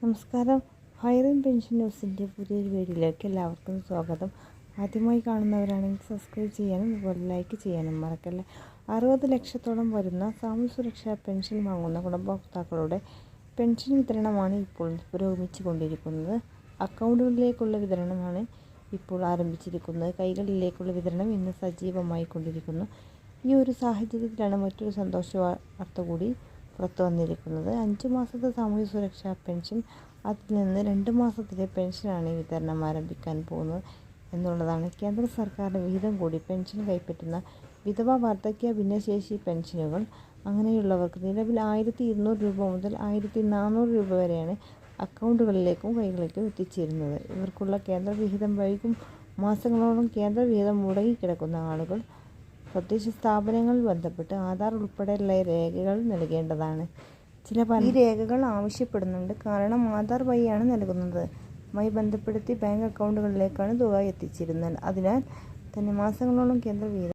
നമസ്കാരം. ഹൈറേൻ പെൻഷൻ ന്യൂസിൻ്റെ പുതിയൊരു വീഡിയോയിലേക്ക് എല്ലാവർക്കും സ്വാഗതം. ആദ്യമായി കാണുന്നവരാണെങ്കിൽ സബ്സ്ക്രൈബ് ചെയ്യാനും അതുപോലെ ലൈക്ക് ചെയ്യാനും മറക്കല്ലേ. 60 ലക്ഷത്തോളം വരുന്ന സാമൂഹ്യ സുരക്ഷാ പെൻഷൻ വാങ്ങുന്ന ഗുണഭോക്താക്കളുടെ പെൻഷൻ വിതരണമാണ് ഇപ്പോൾ പുരോഗമിച്ചു കൊണ്ടിരിക്കുന്നത്. അക്കൗണ്ടുകളിലേക്കുള്ള വിതരണമാണ് ഇപ്പോൾ ആരംഭിച്ചിരിക്കുന്നത്. കൈകളിലേക്കുള്ള വിതരണം ഇന്ന് സജീവമായി കൊണ്ടിരിക്കുന്നു. ഈ ഒരു സാഹചര്യത്തിലാണ് മറ്റൊരു സന്തോഷ വാർത്ത കൂടി പുറത്തു വന്നിരിക്കുന്നത്. 5 മാസത്തെ സാമൂഹ്യ സുരക്ഷാ പെൻഷൻ, അതിൽ നിന്ന് 2 മാസത്തിലെ പെൻഷനാണ് വിതരണം ആരംഭിക്കാൻ പോകുന്നത് എന്നുള്ളതാണ്. കേന്ദ്ര സർക്കാരിൻ്റെ വിഹിതം കൂടി പെൻഷൻ കൈപ്പറ്റുന്ന വിധവ, വാർദ്ധക്യ, ഭിന്നശേഷി പെൻഷനുകൾ അങ്ങനെയുള്ളവർക്ക് നിലവിൽ 1200 രൂപ മുതൽ 1400 രൂപ വരെയാണ് അക്കൗണ്ടുകളിലേക്കും കൈകളിലേക്കും എത്തിച്ചേരുന്നത്. ഇവർക്കുള്ള കേന്ദ്ര വിഹിതം വൈകും. മാസങ്ങളോളം കേന്ദ്ര വിഹിതം മുടങ്ങിക്കിടക്കുന്ന ആളുകൾ തദ്ദേശ സ്ഥാപനങ്ങളിൽ ബന്ധപ്പെട്ട് ആധാർ ഉൾപ്പെടെയുള്ള രേഖകൾ നൽകേണ്ടതാണ്. ഈ രേഖകൾ ആവശ്യപ്പെടുന്നുണ്ട്. കാരണം ആധാർ വഴിയാണ് നൽകുന്നത്. മായി ബന്ധപ്പെടുത്തി ബാങ്ക് അക്കൗണ്ടുകളിലേക്കാണ് തുക എത്തിച്ചിരുന്നത്. അതിനാൽ തന്നെ മാസങ്ങളോളം കേന്ദ്ര വിഹിതം